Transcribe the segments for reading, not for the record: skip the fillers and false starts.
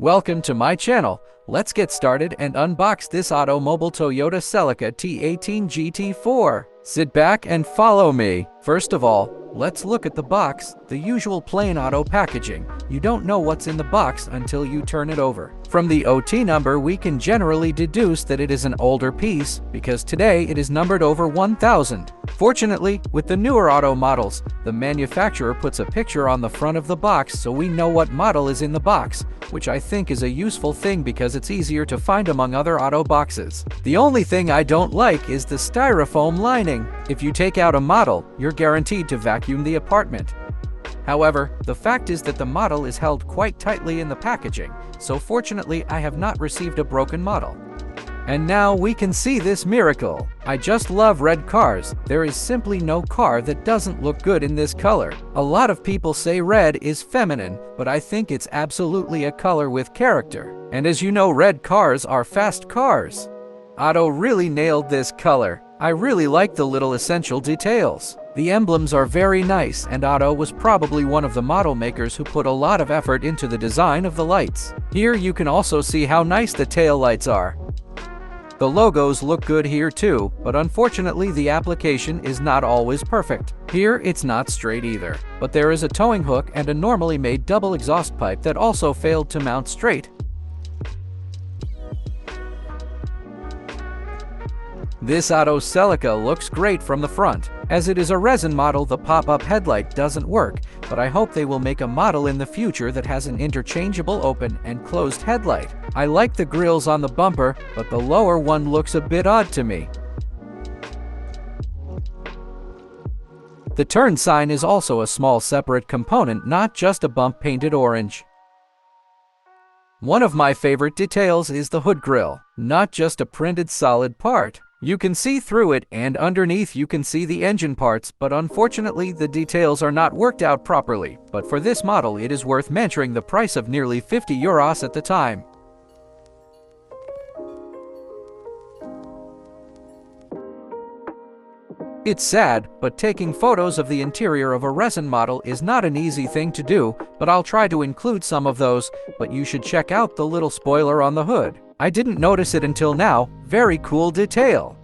Welcome to my channel. Let's get started and unbox this OttO Mobile Toyota Celica T18 GT4. Sit back and follow me. First of all, let's look at the box, the usual plain OttO packaging. You don't know what's in the box until you turn it over. From the OT number, we can generally deduce that it is an older piece because today it is numbered over 1000. Fortunately, with the newer OttO models, the manufacturer puts a picture on the front of the box so we know what model is in the box, which I think is a useful thing because it's easier to find among other OttO boxes. The only thing I don't like is the styrofoam lining. If you take out a model, you're guaranteed to vacuum the apartment. However, the fact is that the model is held quite tightly in the packaging, so fortunately I have not received a broken model. And now we can see this miracle. I just love red cars. There is simply no car that doesn't look good in this color. A lot of people say red is feminine, but I think it's absolutely a color with character. And as you know, red cars are fast cars. OttO really nailed this color. I really like the little essential details. The emblems are very nice, and OttO was probably one of the model makers who put a lot of effort into the design of the lights. Here you can also see how nice the tail lights are. The logos look good here too, but unfortunately the application is not always perfect. Here it's not straight either, but there is a towing hook and a normally made double exhaust pipe that also failed to mount straight. This OttO Celica looks great from the front. As it is a resin model, the pop-up headlight doesn't work, but I hope they will make a model in the future that has an interchangeable open and closed headlight. I like the grills on the bumper, but the lower one looks a bit odd to me. The turn sign is also a small separate component, not just a bump painted orange. One of my favorite details is the hood grille, not just a printed solid part. You can see through it, and underneath you can see the engine parts, but unfortunately the details are not worked out properly. But for this model it is worth mentioning the price of nearly 50 euros at the time. It's sad, but taking photos of the interior of a resin model is not an easy thing to do, but I'll try to include some of those, but you should check out the little spoiler on the hood. I didn't notice it until now. Very cool detail.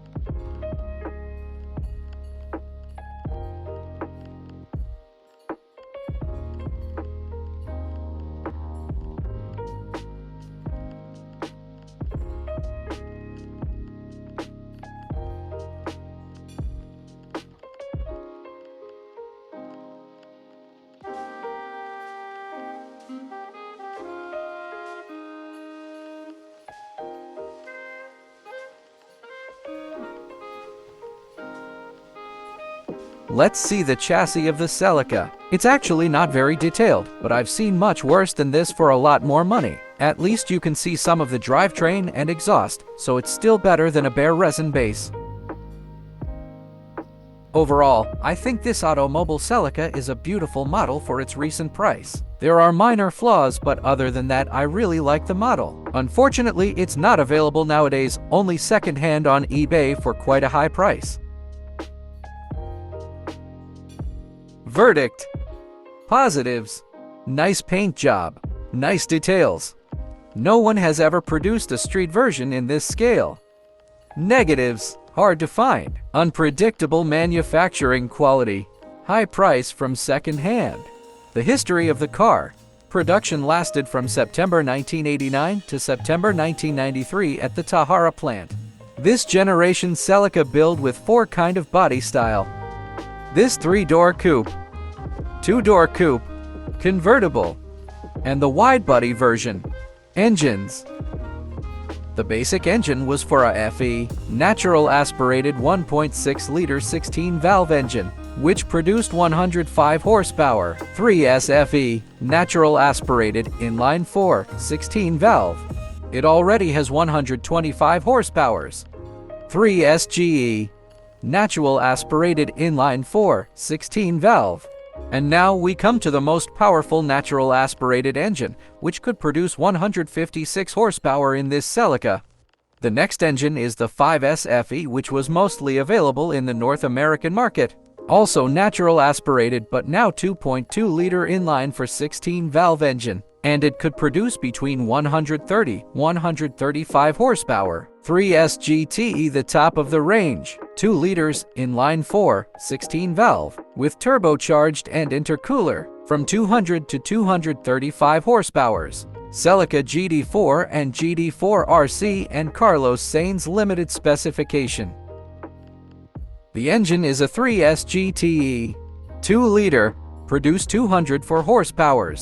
Let's see the chassis of the Celica. It's actually not very detailed, but I've seen much worse than this for a lot more money. At least you can see some of the drivetrain and exhaust, so it's still better than a bare resin base. Overall, I think this OttO Mobile Celica is a beautiful model for its recent price. There are minor flaws, but other than that, I really like the model. Unfortunately, it's not available nowadays, only second-hand on eBay for quite a high price. Verdict: positives. Nice paint job. Nice details. No one has ever produced a street version in this scale. Negatives: hard to find. Unpredictable manufacturing quality. High price from second hand. The history of the car. Production lasted from September 1989 to September 1993 at the Tahara plant. This generation Celica built with 4 kind of body style. This 3-door coupe, 2-door coupe, convertible, and the wide-body version. Engines. The basic engine was for a FE, natural aspirated 1.6-liter 16-valve engine, which produced 105 horsepower. 3S FE, natural aspirated inline-4, 16-valve. It already has 125 horsepower. 3S GE, natural aspirated inline-4, 16-valve. And now we come to the most powerful natural aspirated engine, which could produce 156 horsepower in this Celica. The next engine is the 5S FE, which was mostly available in the North American market. Also natural aspirated, but now 2.2-liter inline for 16-valve engine. and it could produce between 130–135 horsepower. 3S GTE, the top of the range, 2 liters, inline-4, 16-valve, with turbocharged and intercooler, from 200 to 235 horsepower. Celica GT4 and GT4 RC and Carlos Sainz limited specification. The engine is a 3S GTE, 2-liter, produced 204 horsepower.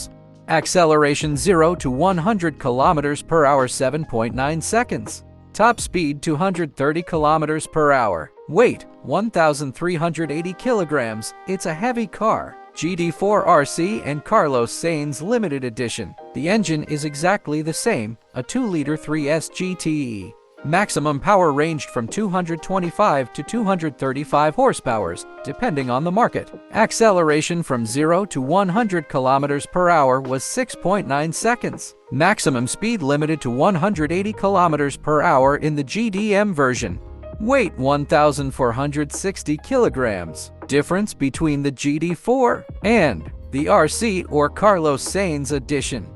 Acceleration 0 to 100 km per hour 7.9 seconds. Top speed 230 km per hour. Weight 1,380 kilograms. It's a heavy car. GT4 RC and Carlos Sainz limited edition. The engine is exactly the same, a 2-liter 3S GTE. Maximum power ranged from 225 to 235 horsepower, depending on the market. Acceleration from 0 to 100 km per hour was 6.9 seconds. Maximum speed limited to 180 km per hour in the GDM version. Weight 1,460 kilograms. Difference between the GT4 and the RC or Carlos Sainz edition.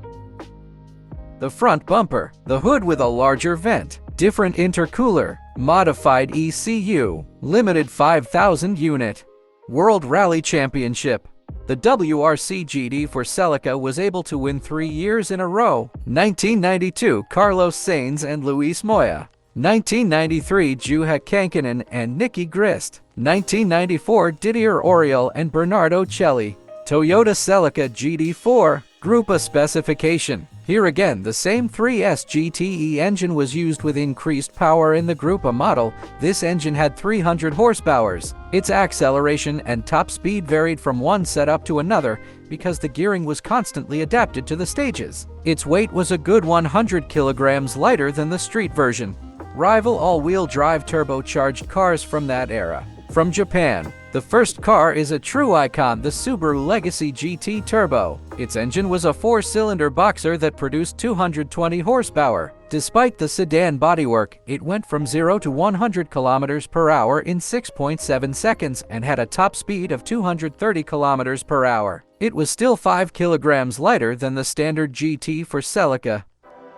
The front bumper, the hood with a larger vent, different intercooler, modified ECU, limited 5,000 unit. World Rally Championship. The WRC GT for Celica was able to win 3 years in a row. 1992, Carlos Sainz and Luis Moya. 1993, Juha Kankinen and Nicky Grist. 1994, Didier Auriol and Bernardo Celli. Toyota Celica GT4, Grupa specification. Here again, the same 3S GTE engine was used with increased power in the Grupa model. This engine had 300 horsepower. Its acceleration and top speed varied from one setup to another because the gearing was constantly adapted to the stages. Its weight was a good 100 kilograms lighter than the street version. Rival all-wheel drive turbocharged cars from that era. From Japan, the first car is a true icon, the Subaru Legacy GT Turbo. Its engine was a 4-cylinder boxer that produced 220 horsepower. Despite the sedan bodywork, it went from 0 to 100 km per hour in 6.7 seconds and had a top speed of 230 km per hour. It was still 5 kilograms lighter than the standard GT for Celica.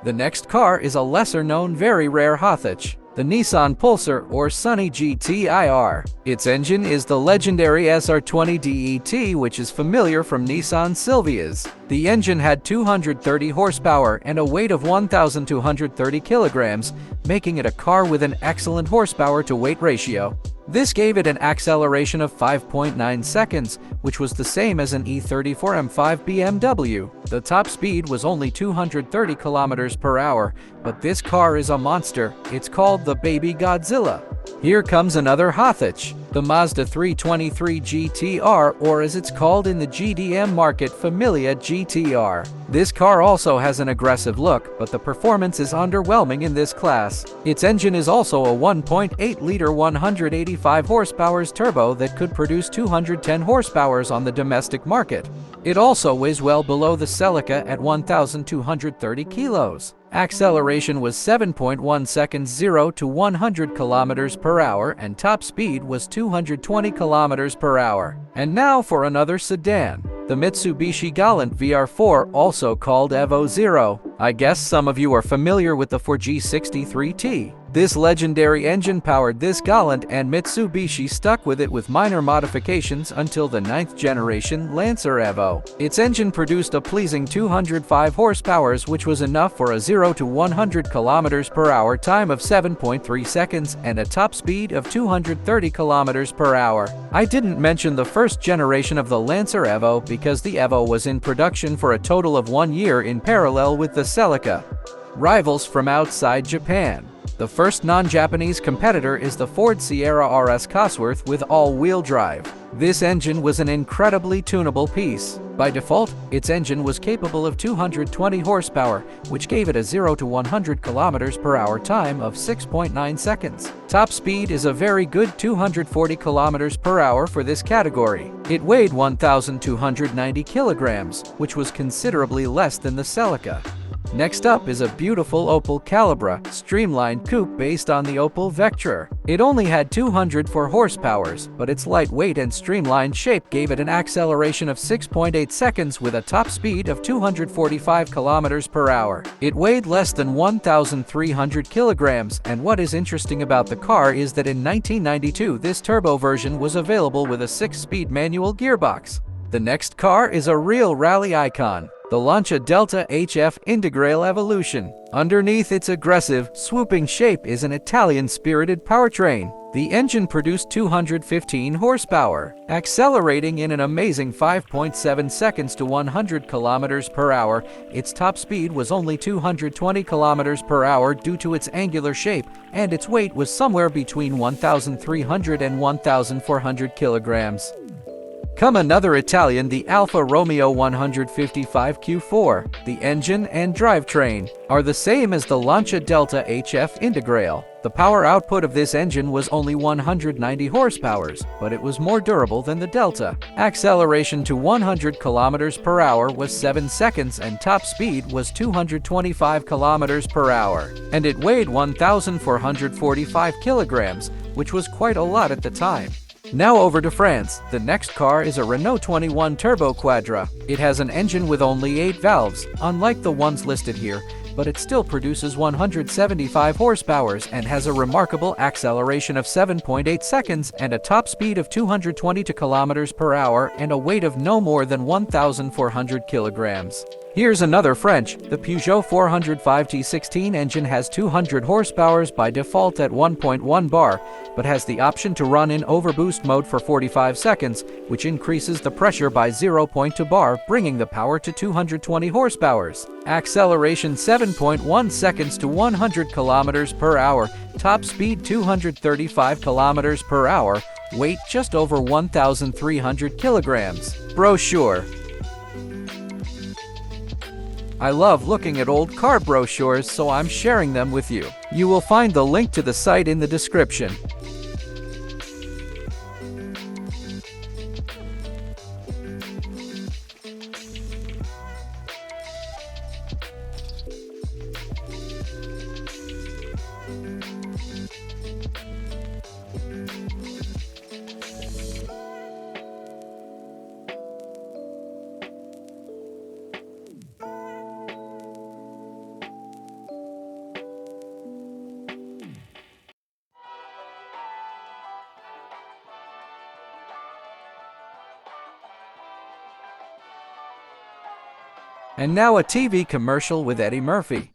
The next car is a lesser-known, very rare hothatch, the Nissan Pulsar or Sunny GT-IR. Its engine is the legendary SR20 DET, which is familiar from Nissan Silvias. The engine had 230 horsepower and a weight of 1,230 kilograms, making it a car with an excellent horsepower-to-weight ratio. This gave it an acceleration of 5.9 seconds, which was the same as an E34 M5 BMW. The top speed was only 230 km per hour, but this car is a monster. It's called the Baby Godzilla. Here comes another hothatch, the Mazda 323 GTR, or as it's called in the GDM market, Familia GTR. This car also has an aggressive look, but the performance is underwhelming in this class. Its engine is also a 1.8-liter 185 horsepower turbo that could produce 210 horsepower on the domestic market. It also weighs well below the Celica at 1,230 kilos. Acceleration was 7.1 seconds 0 to 100 km per hour and top speed was 220 km per hour. And now for another sedan, the Mitsubishi Galant VR4, also called Evo Zero. I guess some of you are familiar with the 4G63T. This legendary engine powered this Galant, and Mitsubishi stuck with it with minor modifications until the 9th generation Lancer Evo. Its engine produced a pleasing 205 horsepower, which was enough for a 0 to 100 km per hour time of 7.3 seconds and a top speed of 230 km per hour. I didn't mention the first generation of the Lancer Evo because the Evo was in production for a total of 1 year in parallel with the Celica. Rivals from outside Japan. The first non-Japanese competitor is the Ford Sierra RS Cosworth with all-wheel drive. This engine was an incredibly tunable piece. By default, its engine was capable of 220 horsepower, which gave it a 0 to 100 km per hour time of 6.9 seconds. Top speed is a very good 240 km per hour for this category. It weighed 1,290 kilograms, which was considerably less than the Celica. Next up is a beautiful Opel Calibra streamlined coupe based on the Opel Vectra. It only had 204 horsepower, but its lightweight and streamlined shape gave it an acceleration of 6.8 seconds with a top speed of 245 kilometers per hour. It weighed less than 1,300 kilograms, and what is interesting about the car is that in 1992 this turbo version was available with a 6-speed manual gearbox. The next car is a real rally icon, the Lancia Delta HF Integrale Evolution. Underneath its aggressive, swooping shape is an Italian-spirited powertrain. The engine produced 215 horsepower, accelerating in an amazing 5.7 seconds to 100 kilometers per hour. Its top speed was only 220 kilometers per hour due to its angular shape, and its weight was somewhere between 1,300 and 1,400 kilograms. Come another Italian, the Alfa Romeo 155 Q4. The engine and drivetrain are the same as the Lancia Delta HF Integrale. The power output of this engine was only 190 horsepower, but it was more durable than the Delta. Acceleration to 100 kilometers per hour was 7 seconds and top speed was 225 kilometers per hour. And it weighed 1,445 kilograms, which was quite a lot at the time. Now over to France. The next car is a Renault 21 Turbo Quadra. It has an engine with only 8 valves, unlike the ones listed here, but it still produces 175 horsepower and has a remarkable acceleration of 7.8 seconds and a top speed of 222 kilometers per hour and a weight of no more than 1,400 kilograms. Here's another French. The Peugeot 405 T16 engine has 200 horsepower by default at 1.1 bar, but has the option to run in overboost mode for 45 seconds, which increases the pressure by 0.2 bar, bringing the power to 220 horsepower. Acceleration 7.1 seconds to 100 kilometers per hour, top speed 235 kilometers per hour, weight just over 1,300 kilograms. Brochure. I love looking at old car brochures, so I'm sharing them with you. You will find the link to the site in the description. And now a TV commercial with Eddie Murphy.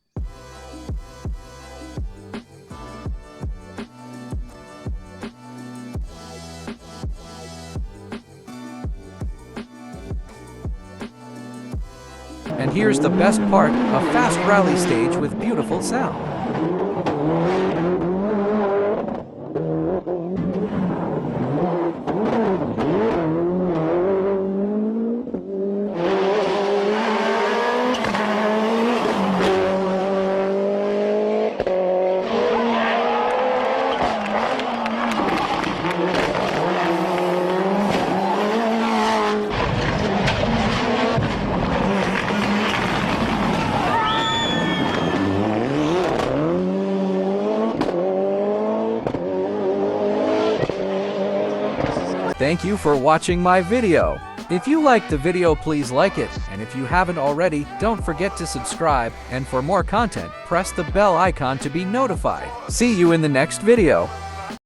And here's the best part, a fast rally stage with beautiful sound. Thank you for watching my video. If you liked the video, please like it, and if you haven't already, don't forget to subscribe, and for more content, press the bell icon to be notified. See you in the next video.